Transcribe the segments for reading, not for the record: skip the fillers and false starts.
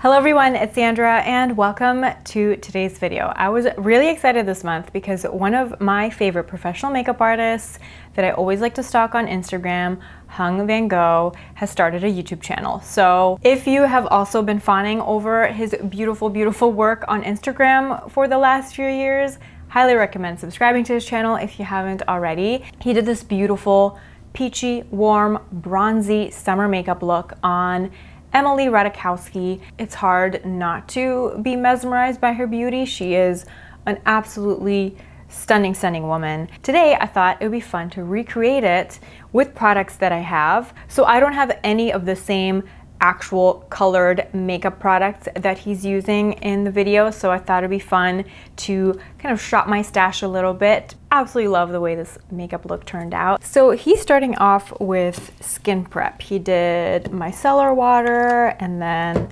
Hello everyone, it's Sandra and welcome to today's video. I was really excited this month because one of my favorite professional makeup artists that I always like to stalk on Instagram, Vanngo, has started a YouTube channel. So if you have also been fawning over his beautiful, beautiful work on Instagram for the last few years, highly recommend subscribing to his channel if you haven't already. He did this beautiful, peachy, warm, bronzy summer makeup look on Emily Ratajkowski. It's hard not to be mesmerized by her beauty. She is an absolutely stunning, stunning woman. Today, I thought it would be fun to recreate it with products that I have. So I don't have any of the same actual colored makeup products that he's using in the video, so I thought it'd be fun to kind of shop my stash a little bit. Absolutely love the way this makeup look turned out. So he's starting off with skin prep. He did micellar water and then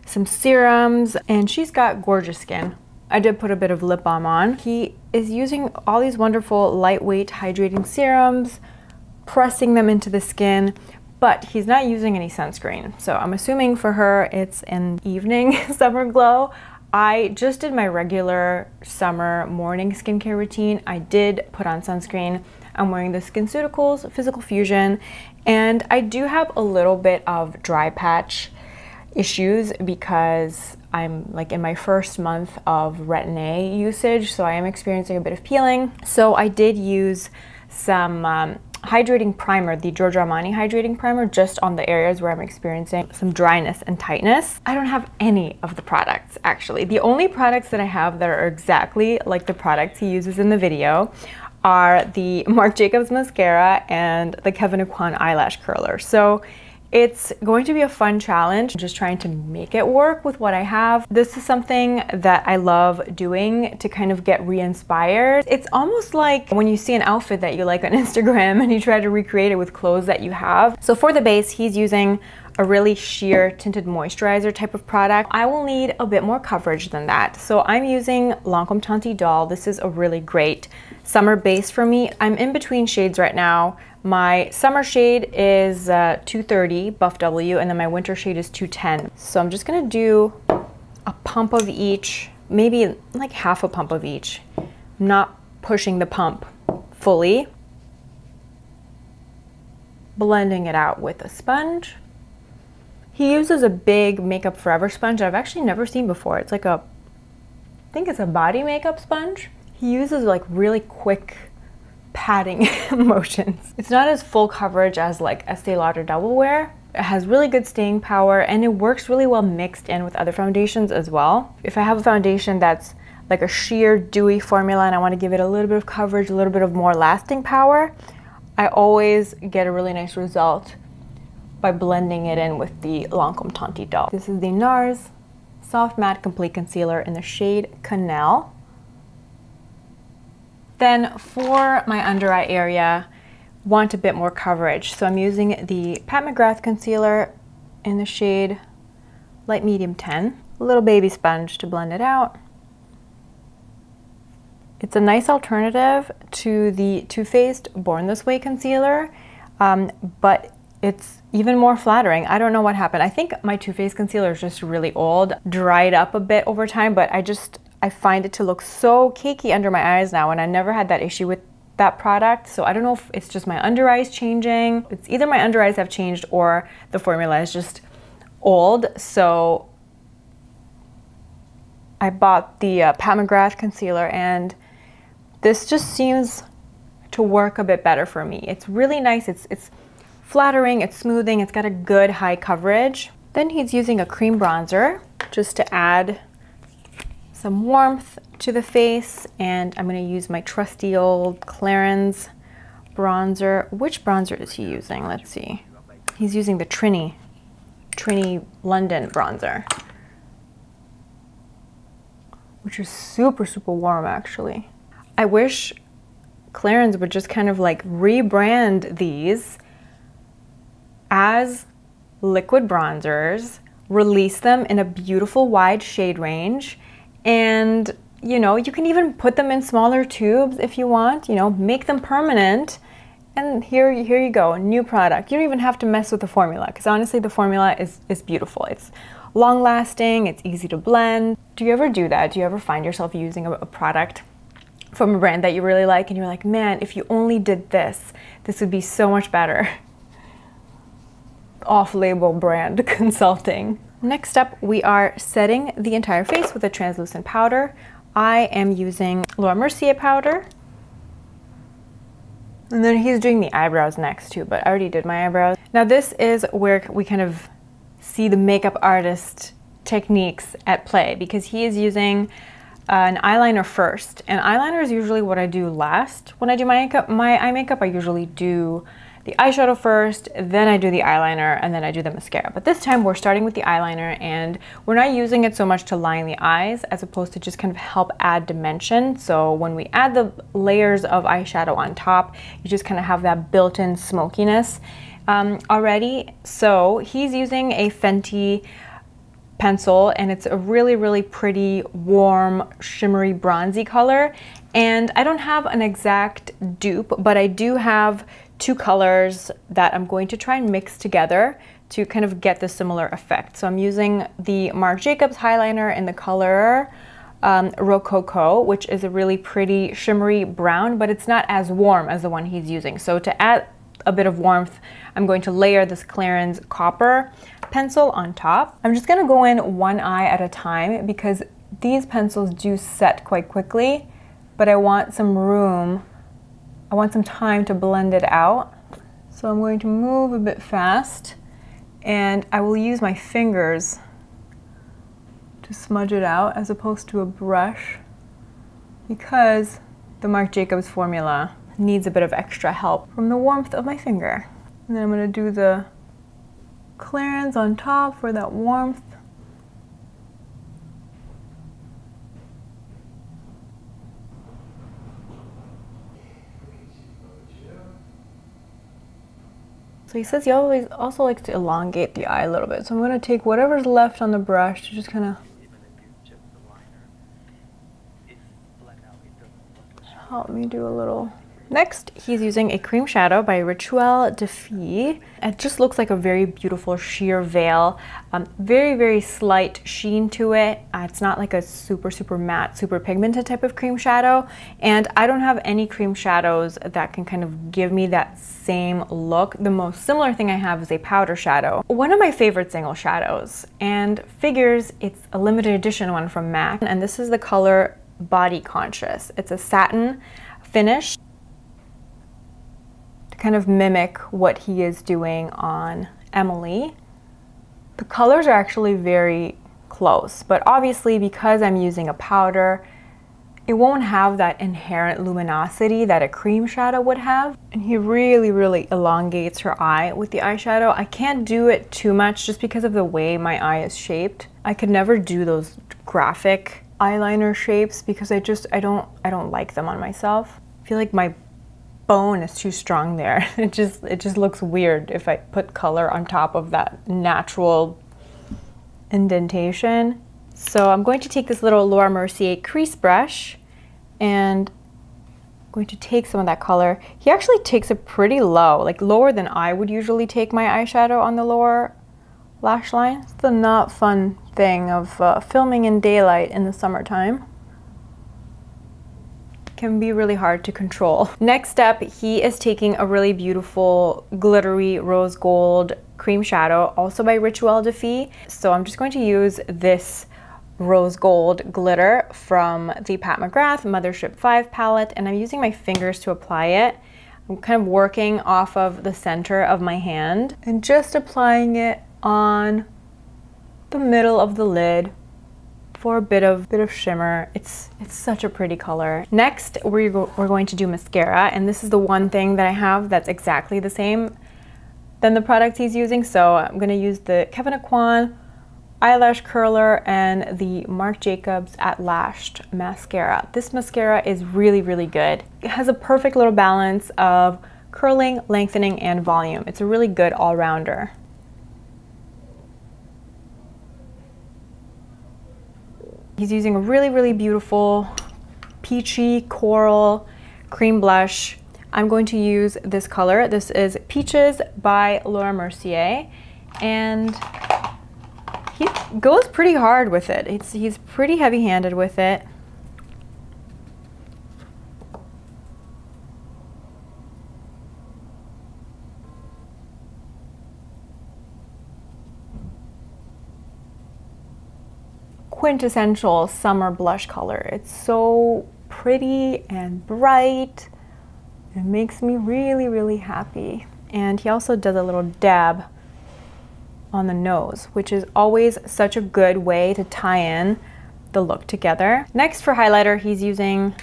some serums, and she's got gorgeous skin. I did put a bit of lip balm on. He is using all these wonderful lightweight hydrating serums, pressing them into the skin, but he's not using any sunscreen. So I'm assuming for her it's an evening summer glow. I just did my regular summer morning skincare routine. I did put on sunscreen. I'm wearing the SkinCeuticals Physical Fusion, and I do have a little bit of dry patch issues because I'm like in my first month of Retin-A usage, so I am experiencing a bit of peeling. So I did use some hydrating primer, the Giorgio Armani hydrating primer, just on the areas where I'm experiencing some dryness and tightness. I don't have any of the products, actually. The only products that I have that are exactly like the products he uses in the video are the Marc Jacobs mascara and the Kevyn Aucoin eyelash curler. So it's going to be a fun challenge, just trying to make it work with what I have. This is something that I love doing to kind of get re-inspired. It's almost like when you see an outfit that you like on Instagram and you try to recreate it with clothes that you have. So for the base, he's using a really sheer tinted moisturizer type of product. I will need a bit more coverage than that. So I'm using Lancome Teinte Doll. This is a really great summer base for me. I'm in between shades right now. My summer shade is 230 Buff W, and then my winter shade is 210. So I'm just gonna do a pump of each, maybe like half a pump of each. I'm not pushing the pump fully. Blending it out with a sponge. He uses a big Makeup Forever sponge I've actually never seen before. It's like I think it's a body makeup sponge. He uses like really quick patting motions. It's not as full coverage as like Estee Lauder Double Wear. It has really good staying power and it works really well mixed in with other foundations as well. If I have a foundation that's like a sheer dewy formula and I want to give it a little bit of coverage, a little bit of more lasting power, I always get a really nice result by blending it in with the Lancome Teinte Doll. This is the NARS Soft Matte Complete Concealer in the shade Canal. Then for my under eye area, want a bit more coverage. So I'm using the Pat McGrath concealer in the shade Light Medium 10. A little baby sponge to blend it out. It's a nice alternative to the Too Faced Born This Way concealer, but it's even more flattering. I don't know what happened. I think my Too Faced concealer is just really old, dried up a bit over time, but I find it to look so cakey under my eyes now, and I never had that issue with that product. So I don't know if it's just my under eyes changing. It's either my under eyes have changed or the formula is just old. So I bought the Pat McGrath concealer and this just seems to work a bit better for me. It's really nice. It's flattering, it's smoothing, it's got a good high coverage. Then he's using a cream bronzer just to add some warmth to the face, and I'm going to use my trusty old Clarins bronzer. Which bronzer is he using? Let's see. He's using the Trini London bronzer, which is super, super warm actually. I wish Clarins would just kind of like rebrand these as liquid bronzers, release them in a beautiful wide shade range, and you know, you can even put them in smaller tubes if you want, you know, make them permanent, and here you go, new product. You don't even have to mess with the formula, because honestly the formula is beautiful. It's long lasting, it's easy to blend. Do you ever do that? Do you ever find yourself using a product from a brand that you really like and you're like, man, if you only did this, this would be so much better? Off-label brand consulting. Next up, we are setting the entire face with a translucent powder. I am using Laura Mercier powder. And then he's doing the eyebrows next too, but I already did my eyebrows. Now this is where we kind of see the makeup artist techniques at play, because he is using an eyeliner first. And eyeliner is usually what I do last when I do my eye makeup. I usually do the eyeshadow first, then I do the eyeliner, and then I do the mascara. But this time we're starting with the eyeliner, and we're not using it so much to line the eyes as opposed to just kind of help add dimension. So when we add the layers of eyeshadow on top, you just kind of have that built-in smokiness already. So he's using a Fenty pencil, and it's a really, really pretty, warm, shimmery, bronzy color. And I don't have an exact dupe, but I do have two colors that I'm going to try and mix together to kind of get the similar effect. So I'm using the Marc Jacobs Highliner in the color Rococo, which is a really pretty shimmery brown, but it's not as warm as the one he's using. So to add a bit of warmth, I'm going to layer this Clarins Copper pencil on top. I'm just gonna go in one eye at a time because these pencils do set quite quickly, but I want some room, I want some time to blend it out. So I'm going to move a bit fast, and I will use my fingers to smudge it out as opposed to a brush, because the Marc Jacobs formula needs a bit of extra help from the warmth of my finger. And then I'm going to do the Clarins on top for that warmth. So he says he always also likes to elongate the eye a little bit. So I'm going to take whatever's left on the brush to just kind of help me do a little. Next, he's using a cream shadow by Rituel de Fille. It just looks like a very beautiful sheer veil. Very, very slight sheen to it. It's not like a super, super matte, super pigmented type of cream shadow. And I don't have any cream shadows that can kind of give me that same look. The most similar thing I have is a powder shadow. One of my favorite single shadows, and figures it's a limited edition one from MAC. And this is the color Body Conscious. It's a satin finish, kind of mimic what he is doing on Emily. The colors are actually very close, but obviously because I'm using a powder, it won't have that inherent luminosity that a cream shadow would have. And he really, really elongates her eye with the eyeshadow. I can't do it too much just because of the way my eye is shaped. I could never do those graphic eyeliner shapes because I don't like them on myself. I feel like my bone is too strong there. It just looks weird if I put color on top of that natural indentation. So I'm going to take this little Laura Mercier crease brush and I'm going to take some of that color. He actually takes it pretty low, like lower than I would usually take my eyeshadow on the lower lash line. It's the not fun thing of filming in daylight in the summertime. Can be really hard to control. Next up, he is taking a really beautiful glittery rose gold cream shadow, also by Rituel de Fille. So I'm just going to use this rose gold glitter from the Pat McGrath Mothership 5 palette, and I'm using my fingers to apply it. I'm kind of working off of the center of my hand and just applying it on the middle of the lid for a bit of shimmer. It's such a pretty color. Next, we're going to do mascara, and this is the one thing that I have that's exactly the same than the product he's using. So I'm gonna use the Kevyn Aucoin eyelash curler and the Marc Jacobs At Lashed mascara. This mascara is really, really good. It has a perfect little balance of curling, lengthening, and volume. It's a really good all-rounder. He's using a really, really beautiful peachy coral cream blush. I'm going to use this color. This is Peaches by Laura Mercier. And goes pretty hard with it. He's pretty heavy-handed with it. Quintessential summer blush color. It's so pretty and bright. It makes me really, really happy. And he also does a little dab on the nose, which is always such a good way to tie in the look together. Next, for highlighter, he's using,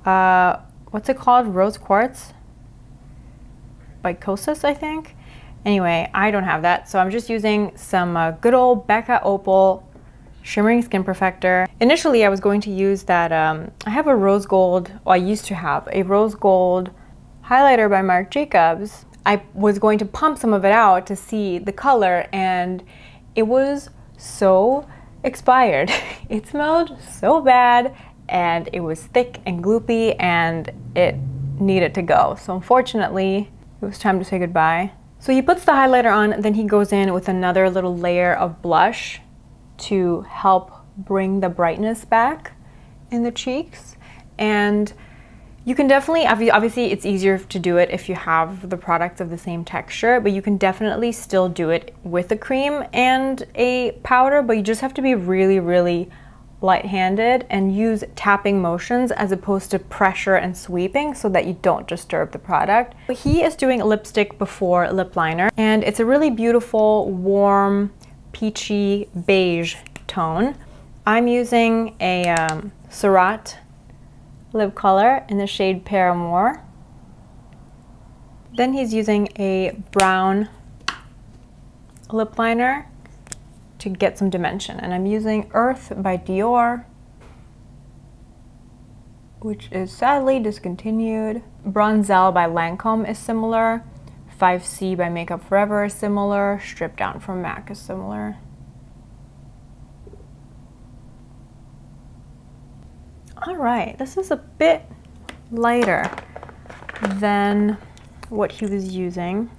what's it called? Rose Quartz by Kosas, I think. Anyway, I don't have that, so I'm just using some good old Becca Opal Shimmering Skin Perfector. Initially, I was going to use that, I have a rose gold, or I used to have a rose gold highlighter by Marc Jacobs. I was going to pump some of it out to see the color, and it was so expired. It smelled so bad, and it was thick and gloopy, and it needed to go. So unfortunately, it was time to say goodbye. So he puts the highlighter on, then he goes in with another little layer of blush to help bring the brightness back in the cheeks. And you can definitely, obviously it's easier to do it if you have the products of the same texture, but you can definitely still do it with a cream and a powder, but you just have to be really, really light-handed and use tapping motions as opposed to pressure and sweeping so that you don't disturb the product. But he is doing lipstick before lip liner, and it's a really beautiful, warm, peachy beige tone. I'm using a Surat lip color in the shade Paramour. Then he's using a brown lip liner to get some dimension, and I'm using Earth by Dior, which is sadly discontinued. Bronzelle by Lancome is similar. 5C by Makeup Forever is similar. Stripped Down from MAC is similar. All right, this is a bit lighter than what he was using.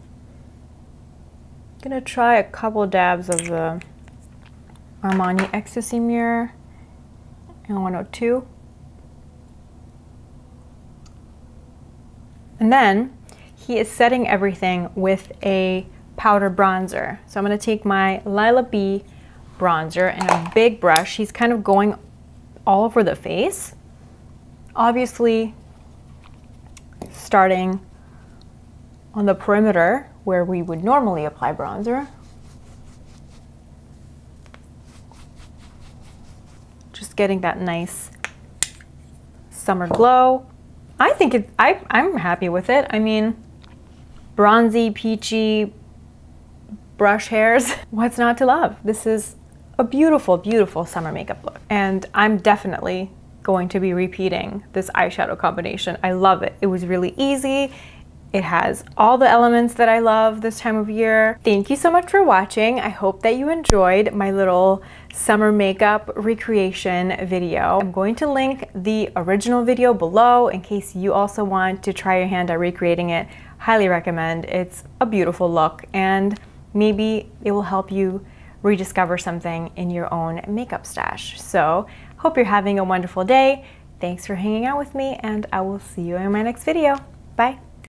I'm gonna try a couple dabs of the Armani Ecstasy Mirror in 102. And then he is setting everything with a powder bronzer. So I'm going to take my Lila B bronzer and a big brush. He's kind of going all over the face. Obviously, starting on the perimeter where we would normally apply bronzer. Just getting that nice summer glow. I think I'm happy with it. I mean, bronzy, peachy brush hairs. What's not to love? This is a beautiful, beautiful summer makeup look. And I'm definitely going to be repeating this eyeshadow combination. I love it. It was really easy. It has all the elements that I love this time of year. Thank you so much for watching. I hope that you enjoyed my little summer makeup recreation video. I'm going to link the original video below in case you also want to try your hand at recreating it. Highly recommend. It's a beautiful look, and maybe it will help you rediscover something in your own makeup stash. So hope you're having a wonderful day. Thanks for hanging out with me, and I will see you in my next video. Bye.